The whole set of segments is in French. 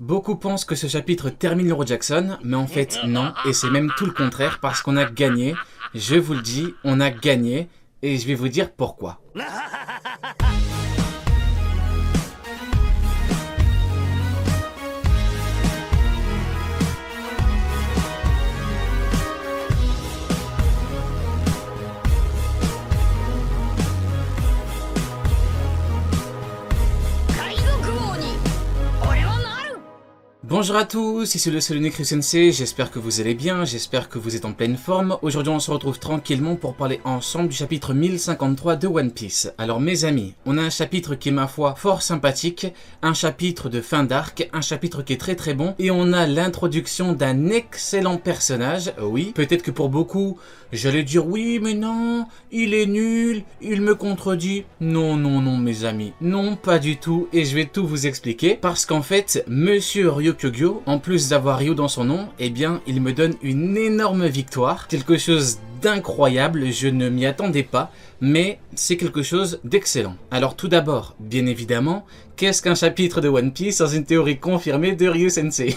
Beaucoup pensent que ce chapitre termine l'Euro Jackson, mais en fait non, et c'est même tout le contraire parce qu'on a gagné. Je vous le dis, on a gagné, et je vais vous dire pourquoi. Bonjour à tous, ici le Salonique Ryu-sensei, j'espère que vous allez bien, j'espère que vous êtes en pleine forme. Aujourd'hui on se retrouve tranquillement pour parler ensemble du chapitre 1053 de One Piece. Alors mes amis, on a un chapitre qui est ma foi fort sympathique, un chapitre de fin d'arc, un chapitre qui est très très bon, et on a l'introduction d'un excellent personnage. Oui, peut-être que pour beaucoup, j'allais dire oui mais non, il est nul, il me contredit. Non mes amis, non pas du tout, et je vais tout vous expliquer, parce qu'en fait, Monsieur Ryukugyo, en plus d'avoir Ryu dans son nom, eh bien, il me donne une énorme victoire, quelque chose d'incroyable, je ne m'y attendais pas, mais c'est quelque chose d'excellent. Alors tout d'abord, bien évidemment, qu'est-ce qu'un chapitre de One Piece sans une théorie confirmée de Ryu-sensei?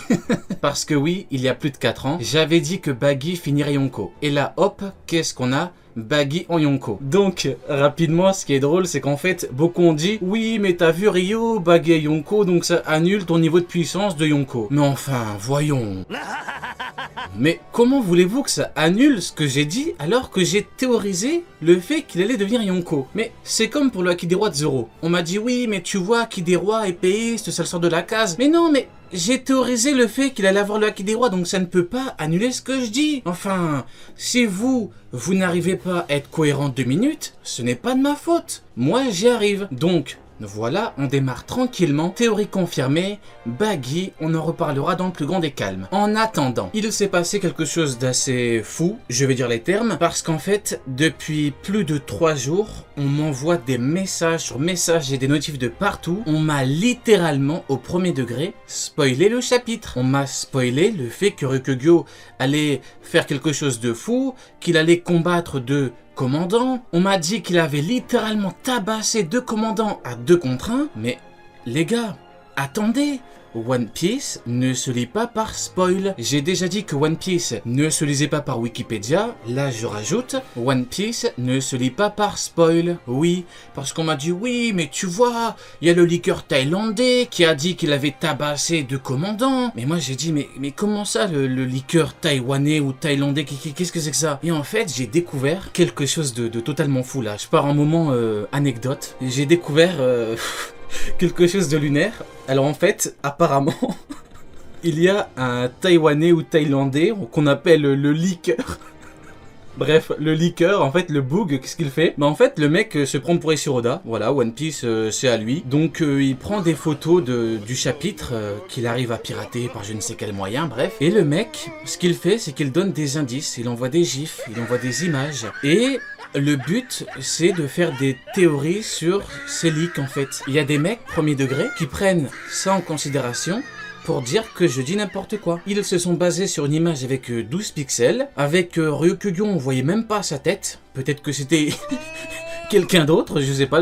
Parce que oui, il y a plus de 4 ans, j'avais dit que Baggy finirait Yonko. Et là, hop, qu'est-ce qu'on a? Baggy en Yonko. Donc, rapidement, ce qui est drôle, c'est qu'en fait, beaucoup ont dit « Oui, mais t'as vu Ryo, Baggy et Yonko, donc ça annule ton niveau de puissance de Yonko. » Mais enfin, voyons. Mais comment voulez-vous que ça annule ce que j'ai dit alors que j'ai théorisé le fait qu'il allait devenir Yonko? Mais c'est comme pour le Haki des Rois de Zoro. On m'a dit « Oui, mais tu vois, Haki des Rois, épéiste, ça le sort de la case. » Mais non, mais... j'ai théorisé le fait qu'il allait avoir le Haki des Rois, donc ça ne peut pas annuler ce que je dis. Enfin, si vous n'arrivez pas à être cohérent 2 minutes, ce n'est pas de ma faute. Moi, j'y arrive. Donc, voilà, on démarre tranquillement. Théorie confirmée, Baggy, on en reparlera dans le plus grand des calmes. En attendant, il s'est passé quelque chose d'assez fou, je vais dire les termes, parce qu'en fait, depuis plus de 3 jours, on m'envoie des messages sur messages et des notifs de partout. On m'a littéralement, au premier degré, spoilé le chapitre. On m'a spoilé le fait que Ryukugyo allait faire quelque chose de fou, qu'il allait combattre 2 commandants. On m'a dit qu'il avait littéralement tabassé 2 commandants à 2 contre 1. Mais les gars, attendez, One Piece ne se lit pas par spoil. J'ai déjà dit que One Piece ne se lisait pas par Wikipédia. Là, je rajoute, One Piece ne se lit pas par spoil. Oui, parce qu'on m'a dit, oui, mais tu vois, il y a le leaker thaïlandais qui a dit qu'il avait tabassé 2 commandants. Mais moi, j'ai dit, mais comment ça, le leaker taïwanais ou thaïlandais, qu'est-ce que c'est que ça? Et en fait, j'ai découvert quelque chose de totalement fou, là. Je pars un moment anecdote. J'ai découvert... quelque chose de lunaire. Alors en fait, apparemment, il y a un Taïwanais ou Thaïlandais qu'on appelle le leaker. Bref, le leaker, en fait, le bug, qu'est-ce qu'il fait? Bah en fait, le mec se prend pour Ishiroda, voilà, One Piece, c'est à lui. Donc, il prend des photos du chapitre qu'il arrive à pirater par je ne sais quel moyen, bref. Et le mec, ce qu'il fait, c'est qu'il donne des indices, il envoie des gifs, il envoie des images. Et... le but, c'est de faire des théories sur ces leaks, en fait. Il y a des mecs, premier degré, qui prennent ça en considération pour dire que je dis n'importe quoi. Ils se sont basés sur une image avec 12 pixels. Avec Ryukugyo, on voyait même pas sa tête. Peut-être que c'était... quelqu'un d'autre, je sais pas.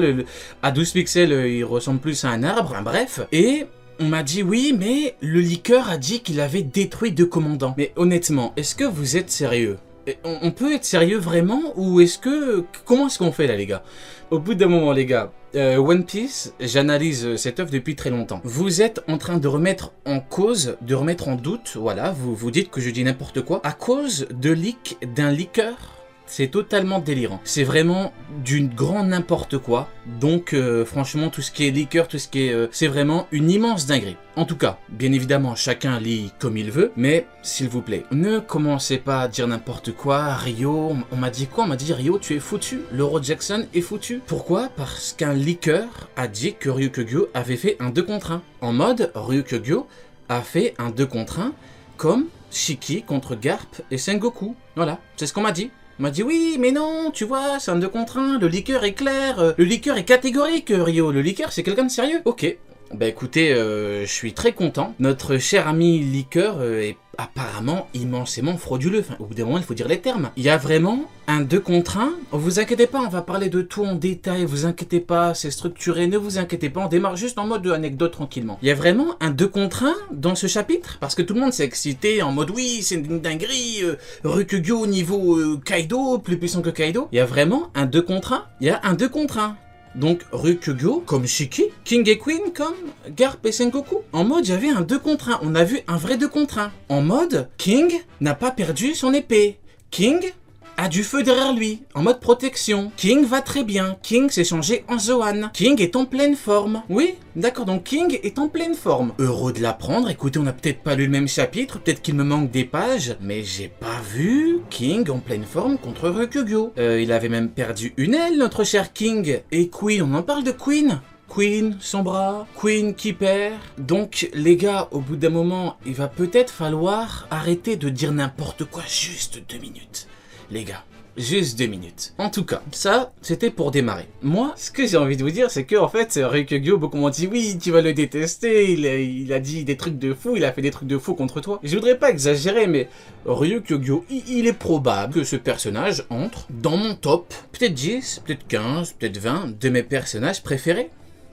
À 12 pixels, il ressemble plus à un arbre, hein, bref. Et... on m'a dit oui, mais le leaker a dit qu'il avait détruit 2 commandants. Mais honnêtement, est-ce que vous êtes sérieux ? On peut être sérieux vraiment, ou est-ce que... comment est-ce qu'on fait là les gars? Au bout d'un moment les gars, One Piece, j'analyse cette œuvre depuis très longtemps. Vous êtes en train de remettre en cause, de remettre en doute, voilà, vous dites que je dis n'importe quoi, à cause de leak d'un leaker. C'est totalement délirant. C'est vraiment du grand n'importe quoi. Donc franchement, tout ce qui est leaker, tout ce qui est... c'est vraiment une immense dinguerie. En tout cas, bien évidemment, chacun lit comme il veut. Mais, s'il vous plaît, ne commencez pas à dire n'importe quoi. Rio, on m'a dit quoi? On m'a dit, Rio, tu es foutu. L'Euro Jackson est foutu. Pourquoi? Parce qu'un leaker a dit que Ryukugyo avait fait un 2 contre 1. En mode, Ryukugyo a fait un 2 contre 1 comme Shiki contre Garp et Sengoku. Voilà, c'est ce qu'on m'a dit. On m'a dit oui, mais non, tu vois, c'est un 2 contre 1, le leaker est clair, le leaker est catégorique, Rio, le leaker c'est quelqu'un de sérieux. Ok, Bah écoutez, je suis très content. Notre cher ami Liqueur est apparemment immensément frauduleux. Enfin, au bout d'un moment, il faut dire les termes. Il y a vraiment un 2 contre 1. Vous inquiétez pas, on va parler de tout en détail. Vous inquiétez pas, c'est structuré. Ne vous inquiétez pas, on démarre juste en mode anecdote tranquillement. Il y a vraiment un 2 contre 1 dans ce chapitre. Parce que tout le monde s'est excité en mode oui, c'est une dinguerie. Ryukugyo niveau Kaido, plus puissant que Kaido. Il y a vraiment un 2 contre 1. Il y a un 2 contre 1. Donc Ryukugyo comme Shiki, King et Queen comme Garp et Sengoku. En mode j'avais un 2 contre 1, on a vu un vrai 2 contre 1. En mode King n'a pas perdu son épée. King a du feu derrière lui, en mode protection. King va très bien, King s'est changé en Zoan. King est en pleine forme. Oui, d'accord, donc King est en pleine forme. Heureux de l'apprendre, écoutez, on n'a peut-être pas lu le même chapitre, peut-être qu'il me manque des pages, mais j'ai pas vu King en pleine forme contre Ryukugyo. Il avait même perdu une aile, notre cher King. Et Queen, on en parle de Queen? Queen, son bras, Queen qui perd. Donc les gars, au bout d'un moment, il va peut-être falloir arrêter de dire n'importe quoi, juste 2 minutes. Les gars, juste 2 minutes. En tout cas, ça, c'était pour démarrer. Moi, ce que j'ai envie de vous dire, c'est que en fait, Ryukugyo, beaucoup m'ont dit, oui, tu vas le détester, il a dit des trucs de fou, il a fait des trucs de fou contre toi. Je voudrais pas exagérer, mais Ryukugyo, il est probable que ce personnage entre dans mon top, peut-être 10, peut-être 15, peut-être 20, de mes personnages préférés.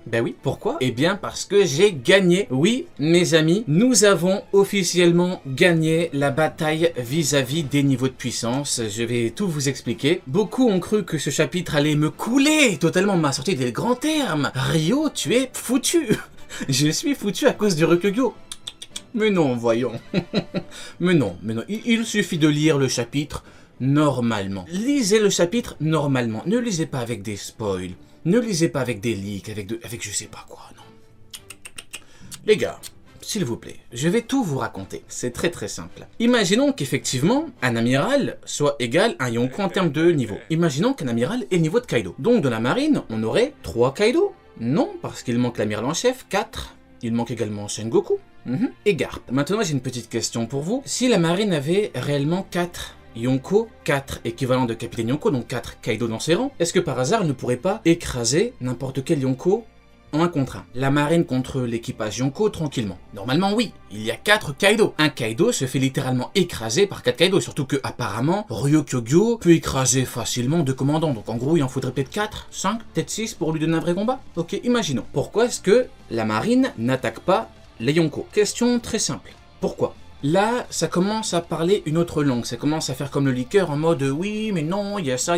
Ben oui, pourquoi? Eh bien parce que j'ai gagné. Oui, mes amis, nous avons officiellement gagné la bataille vis-à-vis des niveaux de puissance. Je vais tout vous expliquer. Beaucoup ont cru que ce chapitre allait me couler, totalement m'a sorti des grands termes. Ryo, tu es foutu. Je suis foutu à cause du Ryukugyo. Mais non, voyons. mais non. Il suffit de lire le chapitre normalement. Lisez le chapitre normalement. Ne lisez pas avec des spoils. Ne lisez pas avec des leaks, avec je sais pas quoi, non. Les gars, s'il vous plaît, je vais tout vous raconter. C'est très très simple. Imaginons qu'effectivement, un amiral soit égal à un Yonko en termes de niveau. Imaginons qu'un amiral est le niveau de Kaido. Donc de la marine, on aurait 3 Kaido. Non, parce qu'il manque l'amiral en chef, 4. Il manque également Sengoku. Et Garp. Maintenant, j'ai une petite question pour vous. Si la marine avait réellement 4 Yonko, 4 équivalents de capitaine Yonko, donc 4 Kaido dans ses rangs, est-ce que par hasard ne pourrait pas écraser n'importe quel Yonko en 1 contre 1? La marine contre l'équipage Yonko tranquillement. Normalement oui, il y a 4 Kaido. Un Kaido se fait littéralement écraser par 4 Kaido, surtout que apparemment Ryukugyo peut écraser facilement 2 commandants, donc en gros il en faudrait peut-être 4, 5, peut-être 6 pour lui donner un vrai combat. Ok, imaginons. Pourquoi est-ce que la marine n'attaque pas les Yonko? Question très simple. Pourquoi? Là, ça commence à parler une autre langue, ça commence à faire comme le Liqueur en mode oui, mais non, il y a ça,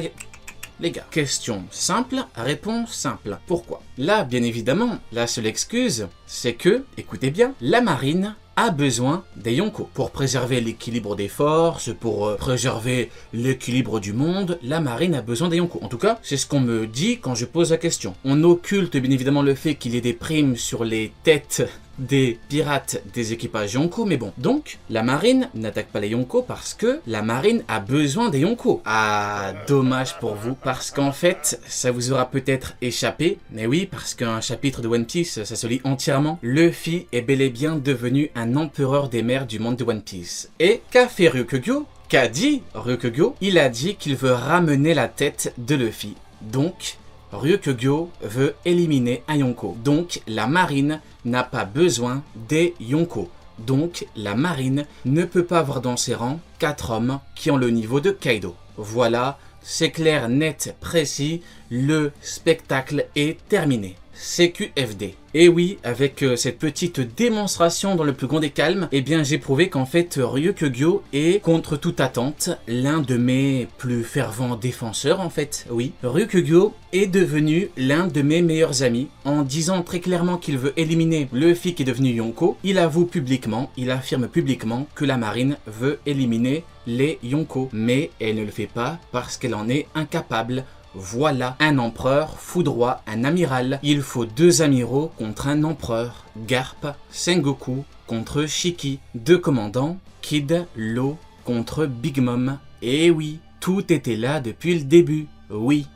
Les gars, question simple, réponse simple. Pourquoi? Là, bien évidemment, la seule excuse, c'est que, écoutez bien, la marine a besoin des Yonko. Pour préserver l'équilibre des forces, pour préserver l'équilibre du monde, la marine a besoin des Yonko. En tout cas, c'est ce qu'on me dit quand je pose la question. On occulte bien évidemment le fait qu'il y ait des primes sur les têtes des pirates des équipages Yonko, mais bon. Donc, la marine n'attaque pas les Yonko parce que la marine a besoin des Yonko. Ah, dommage pour vous, parce qu'en fait, ça vous aura peut-être échappé, mais oui, parce qu'un chapitre de One Piece, ça se lit entièrement. Luffy est bel et bien devenu un empereur des mers du monde de One Piece. Et qu'a fait Ryukugyo? Qu'a dit Ryukugyo? Il a dit qu'il veut ramener la tête de Luffy. Donc, Ryukugyo veut éliminer un Yonko. Donc, la marine n'a pas besoin des Yonko. Donc, la marine ne peut pas avoir dans ses rangs 4 hommes qui ont le niveau de Kaido. Voilà, c'est clair, net, précis, le spectacle est terminé. CQFD. Et oui, avec cette petite démonstration dans le plus grand des calmes, eh bien j'ai prouvé qu'en fait Ryukugyo est, contre toute attente, l'un de mes plus fervents défenseurs en fait. Oui, Ryukugyo est devenu l'un de mes meilleurs amis. En disant très clairement qu'il veut éliminer Luffy qui est devenu Yonko, il avoue publiquement, il affirme publiquement que la marine veut éliminer les Yonko. Mais elle ne le fait pas parce qu'elle en est incapable. Voilà, un empereur foudroie un amiral. Il faut 2 amiraux contre un empereur. Garp, Sengoku contre Shiki. 2 commandants, Kid, Law contre Big Mom. Et oui, tout était là depuis le début. Oui.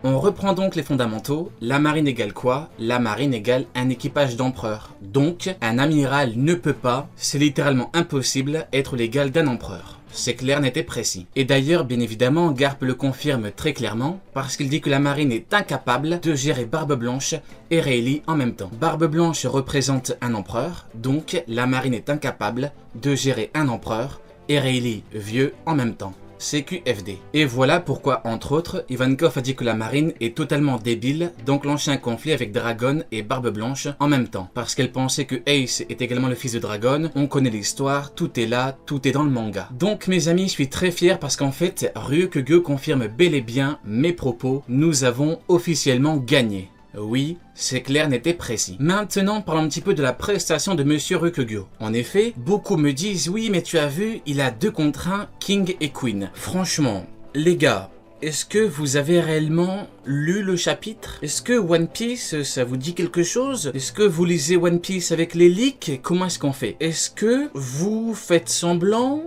On reprend donc les fondamentaux. La marine égale quoi? La marine égale un équipage d'empereur. Donc, un amiral ne peut pas, c'est littéralement impossible, être l'égal d'un empereur. c'est clair, net et précis. Et d'ailleurs, bien évidemment, Garp le confirme très clairement, parce qu'il dit que la marine est incapable de gérer Barbe Blanche et Rayleigh en même temps. Barbe Blanche représente un empereur, donc la marine est incapable de gérer un empereur et Rayleigh vieux en même temps. CQFD. Et voilà pourquoi, entre autres, Ivankov a dit que la marine est totalement débile d'enclencher un conflit avec Dragon et Barbe Blanche en même temps. Parce qu'elle pensait que Ace est également le fils de Dragon, on connaît l'histoire, tout est là, tout est dans le manga. Donc mes amis, je suis très fier parce qu'en fait, Ryukugyo confirme bel et bien mes propos, nous avons officiellement gagné. Oui, c'est clair, net et précis. Maintenant, parlons un petit peu de la prestation de Monsieur Ryukugyo. En effet, beaucoup me disent, oui, mais tu as vu, il a 2 contre 1, King et Queen. Franchement, les gars, est-ce que vous avez réellement lu le chapitre? Est-ce que One Piece, ça vous dit quelque chose? Est-ce que vous lisez One Piece avec les leaks? Comment est-ce qu'on fait? Est-ce que vous faites semblant?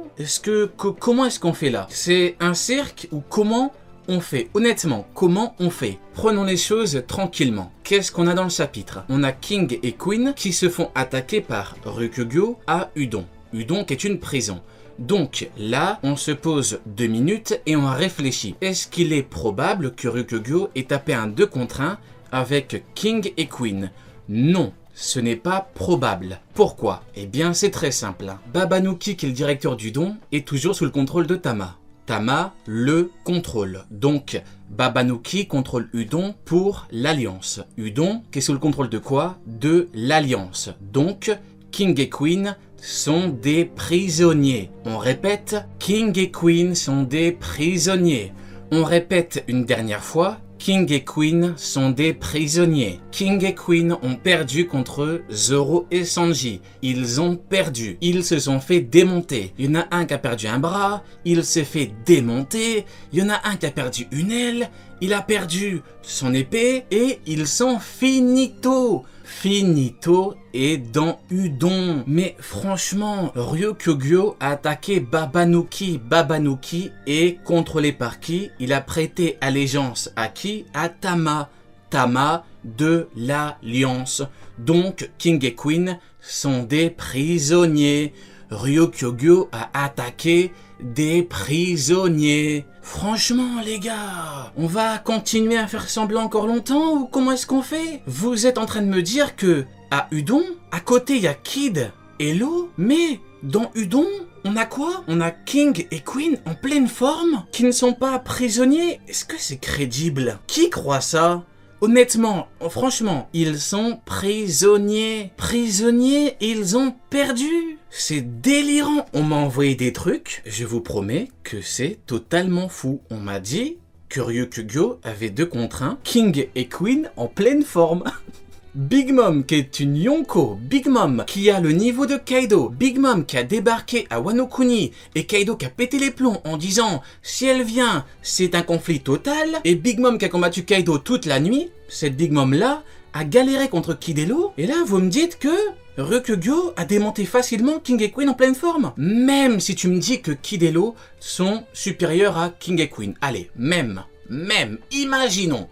Comment est-ce qu'on fait là? C'est un cirque ou comment on fait? Honnêtement, comment on fait? Prenons les choses tranquillement. Qu'est-ce qu'on a dans le chapitre? On a King et Queen qui se font attaquer par Ryukugyo à Udon. Udon qui est une prison. Donc là, on se pose 2 minutes et on réfléchit. Est-ce qu'il est probable que Ryukugyo ait tapé un 2 contre 1 avec King et Queen? Non. Ce n'est pas probable. Pourquoi? Eh bien, c'est très simple. Babanuki, qui est le directeur d'Udon, est toujours sous le contrôle de Tama. Tama le contrôle. Donc, Babanuki contrôle Udon pour l'Alliance. Udon qui est sous le contrôle de quoi? De l'Alliance. Donc, King et Queen sont des prisonniers. On répète, King et Queen sont des prisonniers. On répète une dernière fois, King et Queen sont des prisonniers. King et Queen ont perdu contre Zoro et Sanji. Ils ont perdu. Ils se sont fait démonter. Il y en a un qui a perdu un bras. Il s'est fait démonter. Il y en a un qui a perdu une aile. Il a perdu son épée. Et ils sont finito. Finito est dans Udon. Mais franchement, Ryukugyo a attaqué Babanuki. Babanuki est contrôlé par qui? Il a prêté allégeance à qui? À Tama. Tama de l'Alliance. Donc, King et Queen sont des prisonniers. Ryukugyo a attaqué des prisonniers. Franchement, les gars, on va continuer à faire semblant encore longtemps ou comment est-ce qu'on fait? Vous êtes en train de me dire que à Udon, à côté, il y a Kid et Law, mais dans Udon, on a quoi? On a King et Queen en pleine forme qui ne sont pas prisonniers. Est-ce que c'est crédible? Qui croit ça? Honnêtement, franchement, ils sont prisonniers. Prisonniers et ils ont perdu. C'est délirant. On m'a envoyé des trucs. Je vous promets que c'est totalement fou. On m'a dit que Ryukugyo avait 2 contre 1. King et Queen en pleine forme. Big Mom qui est une Yonko, Big Mom qui a le niveau de Kaido, Big Mom qui a débarqué à Wano Kuni et Kaido qui a pété les plombs en disant si elle vient c'est un conflit total, et Big Mom qui a combattu Kaido toute la nuit, cette Big Mom là a galéré contre Kid et Law, et là vous me dites que Ryukugyo a démonté facilement King et Queen en pleine forme. Même si tu me dis que Kid et Law sont supérieurs à King et Queen, allez, même, imaginons,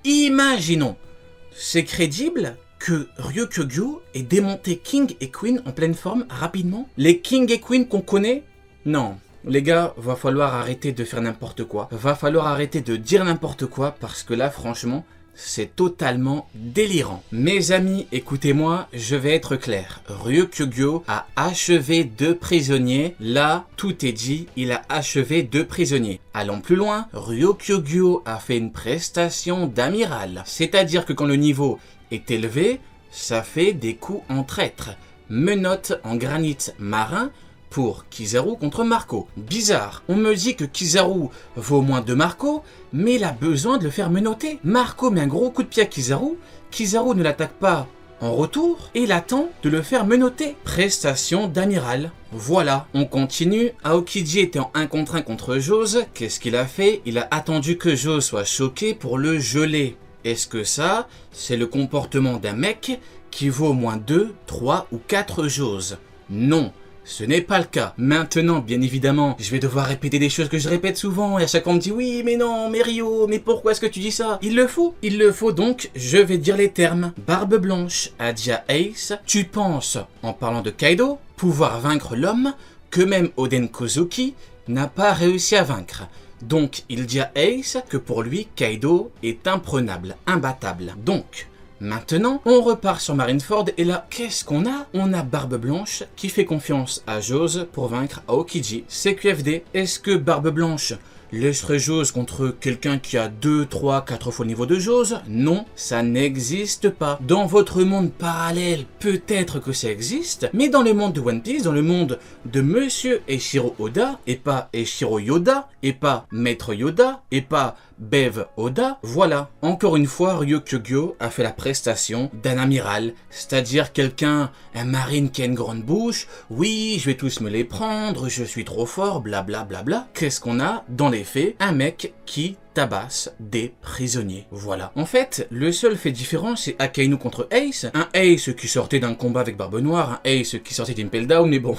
c'est crédible que Ryukugyo ait démonté King et Queen en pleine forme rapidement? Les King et Queen qu'on connaît? Non. Les gars, va falloir arrêter de faire n'importe quoi. Va falloir arrêter de dire n'importe quoi parce que là, franchement, c'est totalement délirant. Mes amis, écoutez-moi, je vais être clair. Ryukugyo a achevé 2 prisonniers. Là, tout est dit, il a achevé 2 prisonniers. Allons plus loin, Ryukugyo a fait une prestation d'amiral. C'est-à-dire que quand le niveau est élevé, ça fait des coups en traître. Menottes en granit marin pour Kizaru contre Marco. Bizarre, on me dit que Kizaru vaut moins de Marco, mais il a besoin de le faire menotter. Marco met un gros coup de pied à Kizaru, Kizaru ne l'attaque pas en retour, et il attend de le faire menotter. Prestation d'amiral. Voilà, on continue. Aokiji était en 1 contre 1 contre Jose. Qu'est-ce qu'il a fait? Il a attendu que Jose soit choqué pour le geler. Est-ce que ça, c'est le comportement d'un mec qui vaut au moins 2, 3 ou 4 Jose? Non, ce n'est pas le cas. Maintenant, bien évidemment, je vais devoir répéter des choses que je répète souvent et à chaque fois on me dit oui, mais non, mais Rio, mais pourquoi est-ce que tu dis ça? Il le faut donc, je vais dire les termes. Barbe Blanche a dit à Ace, tu penses, en parlant de Kaido, pouvoir vaincre l'homme que même Oden Kozuki n'a pas réussi à vaincre. Donc il dit à Ace que pour lui, Kaido est imprenable, imbattable. Donc, maintenant, on repart sur Marineford et là, qu'est-ce qu'on a? On a Barbe Blanche qui fait confiance à Jose pour vaincre Aokiji. CQFD, est-ce que Barbe Blanche laisserait Jose contre quelqu'un qui a 2, 3, 4 fois le niveau de Jose? Non, ça n'existe pas. Dans votre monde parallèle, peut-être que ça existe, mais dans le monde de One Piece, dans le monde de Monsieur Eiichiro Oda, et pas Eiichiro Yoda, et pas Maître Yoda, et pas Bev Oda, voilà. Encore une fois, Ryukyu a fait la prestation d'un amiral, c'est-à-dire quelqu'un, un marine qui a une grande bouche, oui, je vais tous me les prendre, je suis trop fort, blablabla. Bla, bla, bla. Qu'est-ce qu'on a dans les faits? Un mec qui tabasse des prisonniers. Voilà. En fait, le seul fait différent, c'est Akainu contre Ace. Un Ace qui sortait d'un combat avec Barbe Noire, un Ace qui sortait d'Impel Down, mais bon,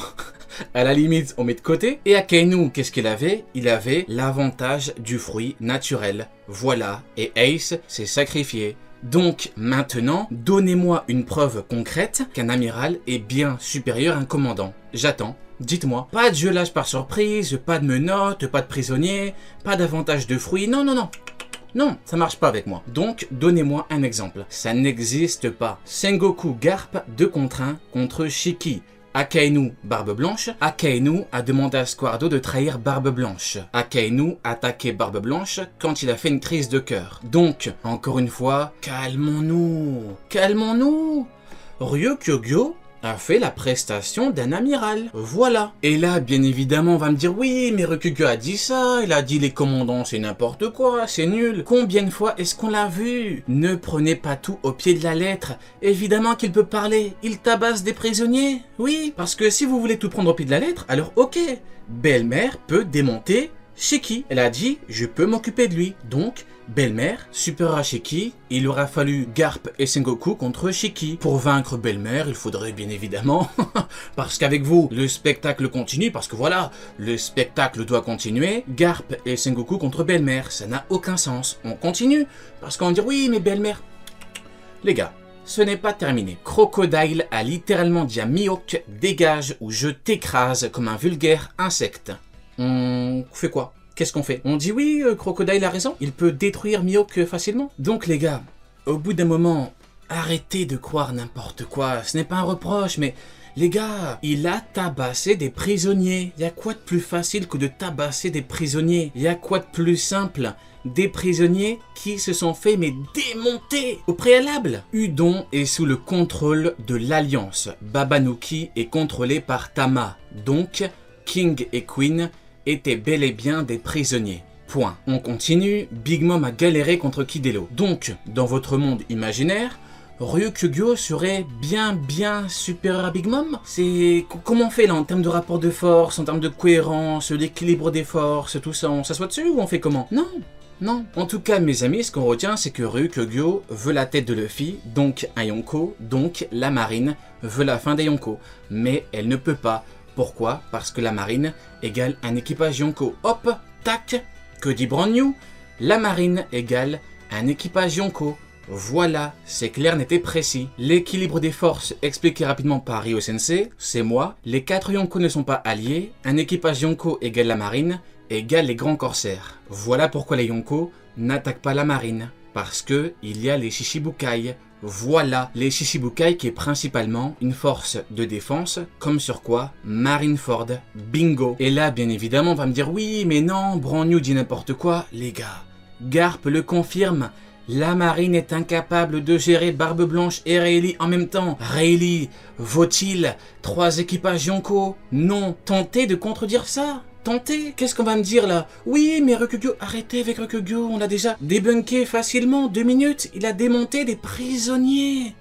à la limite, on met de côté. Et Akainu, qu'est-ce qu'il avait? Il avait l'avantage du fruit naturel. Voilà. Et Ace s'est sacrifié. Donc maintenant, donnez-moi une preuve concrète qu'un amiral est bien supérieur à un commandant. J'attends. Dites-moi, pas de jeu lâche par surprise, pas de menottes, pas de prisonniers, pas d'avantage de fruits, non, non, non. Non, ça marche pas avec moi. Donc, donnez-moi un exemple. Ça n'existe pas. Sengoku Garp 2 contre 1 contre Shiki. Akainu, Barbe Blanche. Akainu a demandé à Squardo de trahir Barbe Blanche. Akainu a attaqué Barbe Blanche quand il a fait une crise de cœur. Donc, encore une fois, calmons-nous. Calmons-nous. Ryukyu a fait la prestation d'un amiral. Voilà. Et là, bien évidemment, on va me dire, oui, mais Ryukyu a dit ça, il a dit les commandants, c'est n'importe quoi, c'est nul. Combien de fois est-ce qu'on l'a vu? Ne prenez pas tout au pied de la lettre. Évidemment qu'il peut parler. Il tabasse des prisonniers. Oui, parce que si vous voulez tout prendre au pied de la lettre, alors ok. Belle-mère peut démonter Shiki. Elle a dit, je peux m'occuper de lui. Donc, Belle-mère, supérieure à Shiki, il aura fallu Garp et Sengoku contre Shiki. Pour vaincre Belle-mère, il faudrait bien évidemment, parce qu'avec vous, le spectacle continue, parce que voilà, le spectacle doit continuer, Garp et Sengoku contre Belle-mère, ça n'a aucun sens. On continue, parce qu'on va dire oui, mais Belle-mère... Les gars, ce n'est pas terminé. Crocodile a littéralement dit à Mihawk, dégage ou je t'écrase comme un vulgaire insecte. On fait quoi? Qu'est-ce qu'on fait? On dit oui, Crocodile a raison, il peut détruire Mihawk facilement. Donc les gars, au bout d'un moment, arrêtez de croire n'importe quoi. Ce n'est pas un reproche, mais les gars, il a tabassé des prisonniers. Il y a quoi de plus facile que de tabasser des prisonniers? Il y a quoi de plus simple? Des prisonniers qui se sont fait mais démonter au préalable. Udon est sous le contrôle de l'Alliance. Babanuki est contrôlé par Tama. Donc, King et Queen étaient bel et bien des prisonniers. Point. On continue, Big Mom a galéré contre Kidelo. Donc, dans votre monde imaginaire, Ryukyu serait bien supérieur à Big Mom? C'est... Comment on fait là en termes de rapport de force, en termes de cohérence, l'équilibre des forces, tout ça, on s'assoit dessus ou on fait comment? Non. Non. En tout cas, mes amis, ce qu'on retient, c'est que Ryukyu veut la tête de Luffy, donc un Yonko, donc la marine veut la fin des Yonko. Mais elle ne peut pas. Pourquoi? Parce que la marine égale un équipage Yonko. Hop, tac, que dit Brand New? La marine égale un équipage Yonko. Voilà, c'est clair, net et précis. L'équilibre des forces expliqué rapidement par Ryo Sensei, c'est moi. Les 4 Yonko ne sont pas alliés. Un équipage Yonko égale la marine, égale les grands corsaires. Voilà pourquoi les Yonko n'attaquent pas la marine. Parce que il y a les Shichibukai. Voilà, les Shichibukai qui est principalement une force de défense, comme sur quoi Marineford, bingo. Et là, bien évidemment, on va me dire, oui, mais non, Brand New dit n'importe quoi. Les gars, Garp le confirme, la marine est incapable de gérer Barbe Blanche et Rayleigh en même temps. Rayleigh, vaut-il 3 équipages Yonko? Non, tentez de contredire ça. Tentez. Qu'est-ce qu'on va me dire là? Oui, mais Ryukyu, arrêtez avec Ryukyu, on l'a déjà débunké facilement, 2 minutes, il a démonté des prisonniers.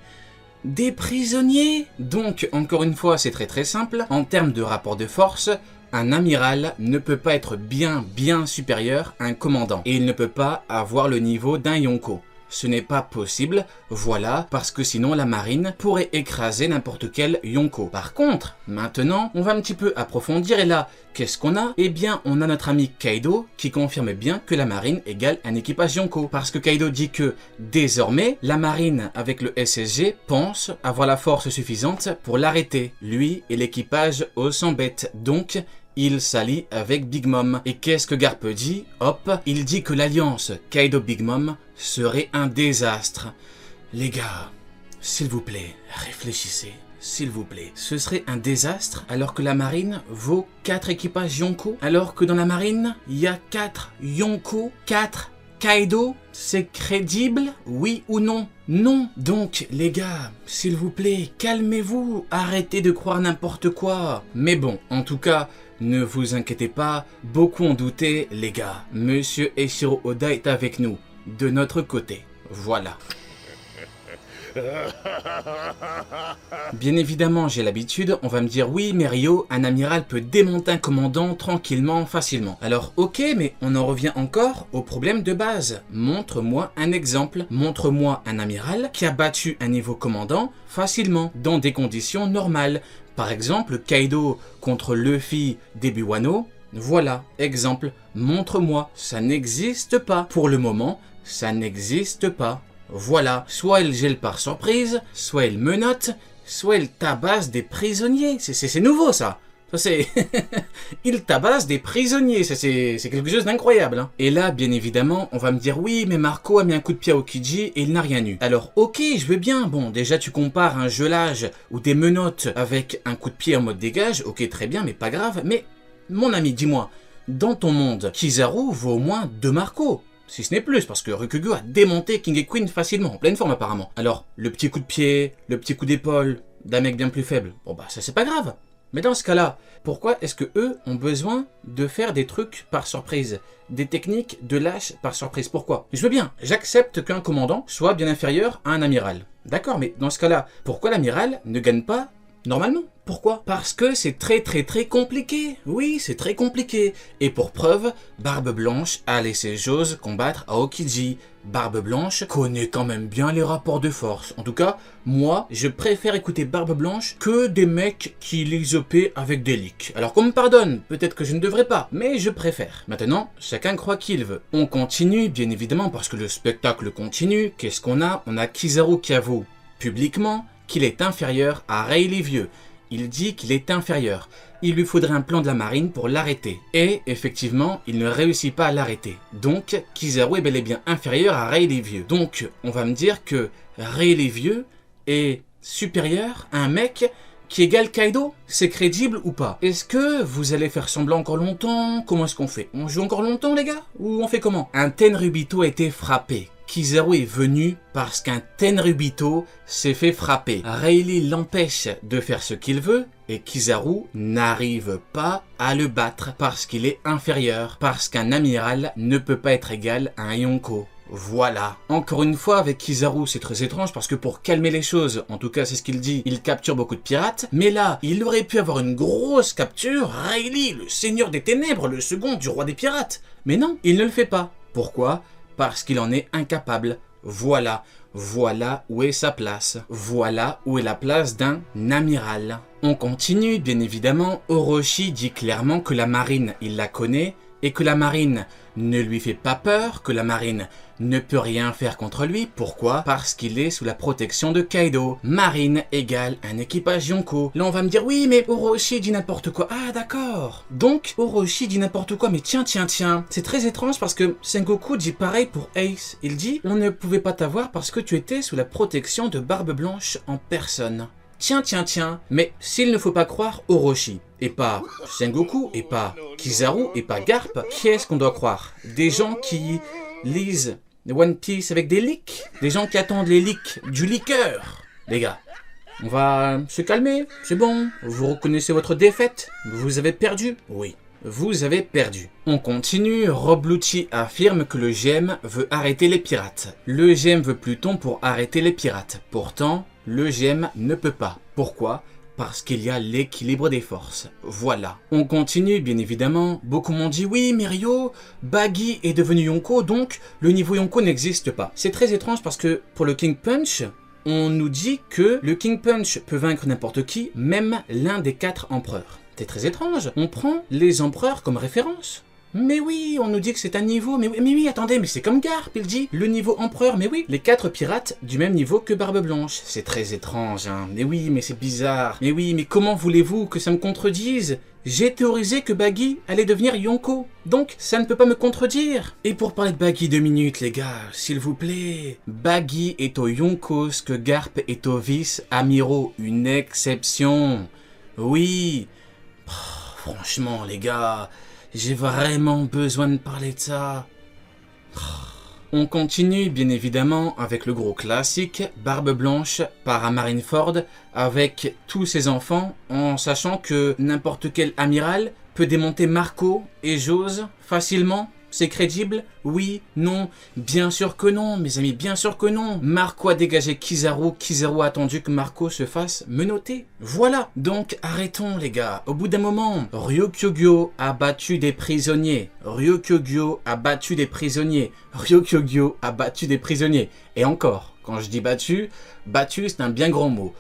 Des prisonniers? Donc, encore une fois, c'est très simple. En termes de rapport de force, un amiral ne peut pas être bien supérieur à un commandant. Et il ne peut pas avoir le niveau d'un Yonko. ce n'est pas possible, voilà, parce que sinon la marine pourrait écraser n'importe quel Yonko. Par contre, maintenant, on va un petit peu approfondir et là, qu'est-ce qu'on a? Eh bien, on a notre ami Kaido qui confirme bien que la marine égale un équipage Yonko. Parce que Kaido dit que, désormais, la marine avec le SSG pense avoir la force suffisante pour l'arrêter, lui et l'équipage au 100 bêtes. Donc, il s'allie avec Big Mom. Et qu'est-ce que Garp dit? Hop, il dit que l'alliance Kaido-Big Mom serait un désastre. Les gars, s'il vous plaît, réfléchissez. S'il vous plaît. Ce serait un désastre alors que la marine vaut 4 équipages Yonko? Alors que dans la marine, il y a 4 Yonko, 4 Kaido? C'est crédible? Oui ou non? Non. Donc, les gars, s'il vous plaît, calmez-vous. Arrêtez de croire n'importe quoi. Mais bon, en tout cas, ne vous inquiétez pas, beaucoup ont douté, les gars. Monsieur Eiichiro Oda est avec nous, de notre côté. Voilà. Bien évidemment, j'ai l'habitude, on va me dire oui, mais Rio, un amiral peut démonter un commandant tranquillement, facilement. Alors ok, mais on en revient encore au problème de base. Montre-moi un exemple, montre-moi un amiral qui a battu un niveau commandant facilement, dans des conditions normales. Par exemple, Kaido contre Luffy début Wano, voilà, exemple, montre-moi, ça n'existe pas. Pour le moment, ça n'existe pas. Voilà, soit elle gèle par surprise, soit elle menotte, soit elle tabasse des prisonniers. C'est nouveau ça. C'est il tabasse des prisonniers, c'est quelque chose d'incroyable. Hein. Et là, bien évidemment, on va me dire oui, mais Marco a mis un coup de pied à Aokiji et il n'a rien eu. Alors ok, je veux bien. Bon, déjà tu compares un gelage ou des menottes avec un coup de pied en mode dégage. Ok, très bien, mais pas grave. Mais mon ami, dis-moi, dans ton monde, Kizaru vaut au moins 2 Marco. Si ce n'est plus, parce que Ryukyugu a démonté King et Queen facilement, en pleine forme apparemment. Alors, le petit coup de pied, le petit coup d'épaule d'un mec bien plus faible, bon bah ça c'est pas grave. Mais dans ce cas-là, pourquoi est-ce que eux ont besoin de faire des trucs par surprise? Des techniques de lâche par surprise? Pourquoi? Je veux bien, j'accepte qu'un commandant soit bien inférieur à un amiral. D'accord, mais dans ce cas-là, pourquoi l'amiral ne gagne pas normalement? Pourquoi? Parce que c'est très compliqué. Oui, c'est très compliqué. Et pour preuve, Barbe Blanche a laissé Jose combattre Aokiji. Barbe Blanche connaît quand même bien les rapports de force. En tout cas, moi, je préfère écouter Barbe Blanche que des mecs qui lisent OP avec des leaks. Alors qu'on me pardonne, peut-être que je ne devrais pas, mais je préfère. Maintenant, chacun croit qu'il veut. On continue, bien évidemment, parce que le spectacle continue. Qu'est-ce qu'on a? On a Kizaru qui avoue publiquement qu'il est inférieur à Rayleigh Vieux. Il dit qu'il est inférieur. Il lui faudrait un plan de la marine pour l'arrêter. Et, effectivement, il ne réussit pas à l'arrêter. Donc, Kizaru est bel et bien inférieur à Rayleigh Vieux. Donc, on va me dire que Rayleigh Vieux est supérieur à un mec qui égale Kaido? C'est crédible ou pas? Est-ce que vous allez faire semblant encore longtemps? Comment est-ce qu'on fait? On joue encore longtemps, les gars? Ou on fait comment? Un Tenryubito a été frappé. Kizaru est venu parce qu'un Tenryubito s'est fait frapper. Rayleigh l'empêche de faire ce qu'il veut et Kizaru n'arrive pas à le battre parce qu'il est inférieur, parce qu'un amiral ne peut pas être égal à un Yonko. Voilà. Encore une fois, avec Kizaru, c'est très étrange parce que pour calmer les choses, en tout cas c'est ce qu'il dit, il capture beaucoup de pirates, mais là, il aurait pu avoir une grosse capture, Rayleigh, le seigneur des ténèbres, le second du roi des pirates. Mais non, il ne le fait pas. Pourquoi? Parce qu'il en est incapable. Voilà. Voilà où est sa place. Voilà où est la place d'un amiral. On continue, bien évidemment. Orochi dit clairement que la marine, il la connaît, et que la marine ne lui fait pas peur, que la marine ne peut rien faire contre lui. Pourquoi? Parce qu'il est sous la protection de Kaido. Marine égale un équipage Yonko. Là on va me dire oui mais Orochi dit n'importe quoi. Ah d'accord. Donc Orochi dit n'importe quoi mais tiens. C'est très étrange parce que Sengoku dit pareil pour Ace. Il dit on ne pouvait pas t'avoir parce que tu étais sous la protection de Barbe Blanche en personne. Tiens, mais s'il ne faut pas croire Orochi, et pas Sengoku, et pas Kizaru, et pas Garp, qui est-ce qu'on doit croire? Des gens qui lisent One Piece avec des leaks? Des gens qui attendent les leaks du leaker? Les gars, on va se calmer, c'est bon, vous reconnaissez votre défaite? Vous avez perdu? Oui. Vous avez perdu. On continue, Rob Lucci affirme que le GM veut arrêter les pirates. Le GM veut Pluton pour arrêter les pirates. Pourtant, le GM ne peut pas. Pourquoi? parce qu'il y a l'équilibre des forces. Voilà. On continue, bien évidemment. Beaucoup m'ont dit, oui, mais Ryo, Bagi est devenu Yonko, donc le niveau Yonko n'existe pas. C'est très étrange parce que pour le King Punch, on nous dit que le King Punch peut vaincre n'importe qui, même l'un des 4 empereurs. C'est très étrange. On prend les empereurs comme référence. Mais oui, on nous dit que c'est un niveau, mais oui, attendez, mais c'est comme Garp, il dit, le niveau empereur, mais oui, les 4 pirates du même niveau que Barbe Blanche. C'est très étrange, hein, mais oui, mais c'est bizarre, mais oui, mais comment voulez-vous que ça me contredise? J'ai théorisé que Bagi allait devenir Yonko, donc ça ne peut pas me contredire. Et pour parler de Bagi 2 minutes, les gars, s'il vous plaît, Bagi est au Yonko ce que Garp est au vice-amiraux, une exception. Oui, franchement, les gars... J'ai vraiment besoin de parler de ça. On continue bien évidemment avec le gros classique, Barbe Blanche part à Marineford avec tous ses enfants en sachant que n'importe quel amiral peut démonter Marco et Jose facilement. C'est crédible? Oui? Non? Bien sûr que non, mes amis, bien sûr que non. Marco a dégagé Kizaru, Kizaru a attendu que Marco se fasse menotter. Voilà, donc arrêtons les gars. Au bout d'un moment, Ryokyogyo a battu des prisonniers. Ryokyogyo a battu des prisonniers. Ryokyogyo a battu des prisonniers. Et encore, quand je dis battu, battu c'est un bien grand mot.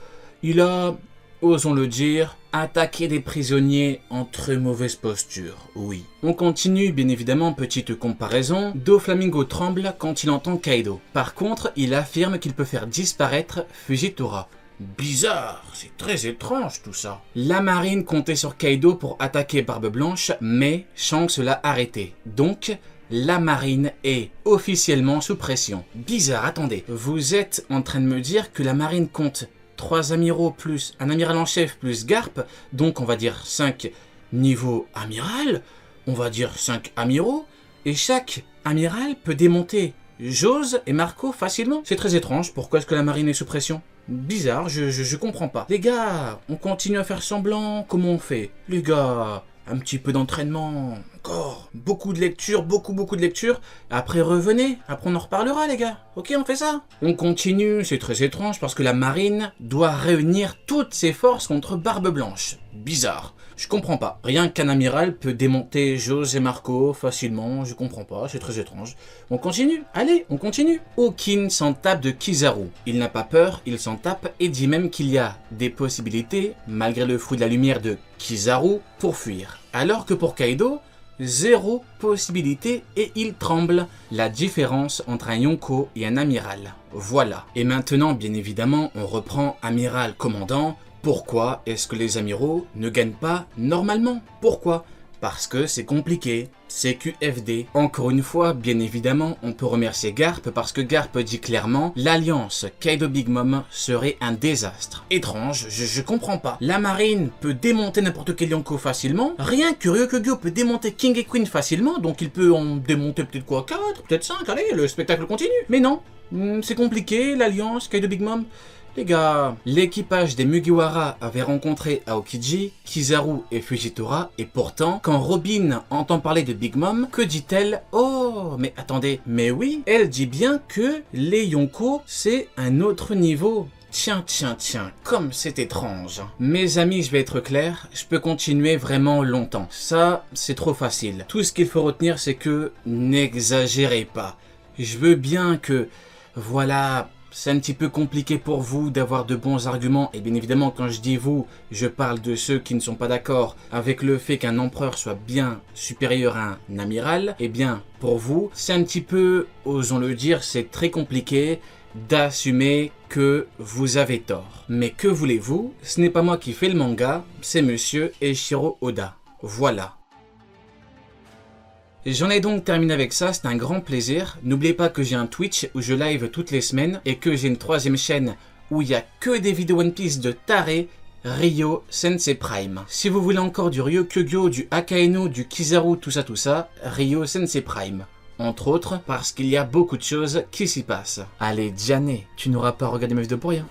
Il a... osons le dire, attaquer des prisonniers en très mauvaise posture, oui. On continue, bien évidemment, petite comparaison. Doflamingo tremble quand il entend Kaido. Par contre, il affirme qu'il peut faire disparaître Fujitora. Bizarre, c'est très étrange tout ça. La marine comptait sur Kaido pour attaquer Barbe Blanche, mais Shanks l'a arrêté. Donc... la marine est officiellement sous pression. Bizarre, attendez. Vous êtes en train de me dire que la marine compte 3 amiraux plus un amiral en chef plus Garp, donc on va dire 5 niveaux amiral, on va dire 5 amiraux, et chaque amiral peut démonter Jose et Marco facilement. C'est très étrange, pourquoi est-ce que la marine est sous pression? Bizarre, je comprends pas. Les gars, on continue à faire semblant, comment on fait? Les gars, un petit peu d'entraînement, encore, beaucoup de lecture, beaucoup de lecture, après revenez, après on en reparlera les gars, ok on fait ça? On continue, c'est très étrange parce que la marine doit réunir toutes ses forces contre Barbe Blanche, bizarre. Je comprends pas. Rien qu'un amiral peut démonter Jose et Marco facilement, je comprends pas, c'est très étrange. On continue, allez, on continue. Okin s'en tape de Kizaru. Il n'a pas peur, il s'en tape et dit même qu'il y a des possibilités, malgré le fruit de la lumière de Kizaru, pour fuir. Alors que pour Kaido, 0 possibilité et il tremble. La différence entre un Yonko et un amiral. Voilà. Et maintenant, bien évidemment, on reprend amiral commandant. Pourquoi est-ce que les amiraux ne gagnent pas normalement? Pourquoi? Parce que c'est compliqué, c'est QFD. Encore une fois, bien évidemment, on peut remercier Garp parce que Garp dit clairement l'alliance Kaido Big Mom serait un désastre. Étrange, je comprends pas. La marine peut démonter n'importe quel Yonko facilement, rien que Ryokugyo peut démonter King et Queen facilement, donc il peut en démonter peut-être quoi, 4, peut-être 5, allez, le spectacle continue. Mais non, c'est compliqué, l'alliance Kaido Big Mom. Les gars, l'équipage des Mugiwara avait rencontré Aokiji, Kizaru et Fujitora, et pourtant, quand Robin entend parler de Big Mom, que dit-elle? Oh, mais attendez, mais oui, elle dit bien que les Yonko, c'est un autre niveau. Tiens, comme c'est étrange. Mes amis, je vais être clair, je peux continuer vraiment longtemps. Ça, c'est trop facile. Tout ce qu'il faut retenir, c'est que n'exagérez pas. Je veux bien que, voilà... C'est un petit peu compliqué pour vous d'avoir de bons arguments, et bien évidemment quand je dis vous, je parle de ceux qui ne sont pas d'accord avec le fait qu'un empereur soit bien supérieur à un amiral. Eh bien, pour vous, c'est un petit peu, osons le dire, c'est très compliqué d'assumer que vous avez tort. Mais que voulez-vous? Ce n'est pas moi qui fais le manga, c'est monsieur Eiichiro Oda. Voilà. J'en ai donc terminé avec ça, c'était un grand plaisir. N'oubliez pas que j'ai un Twitch où je live toutes les semaines et que j'ai une 3e chaîne où il n'y a que des vidéos One Piece de taré, Ryo Sensei Prime. Si vous voulez encore du Ryokugyo, du Akainu, du Kizaru, tout ça, Ryo Sensei Prime. Entre autres, parce qu'il y a beaucoup de choses qui s'y passent. Allez, Diane, tu n'auras pas regardé ma vidéo pour rien.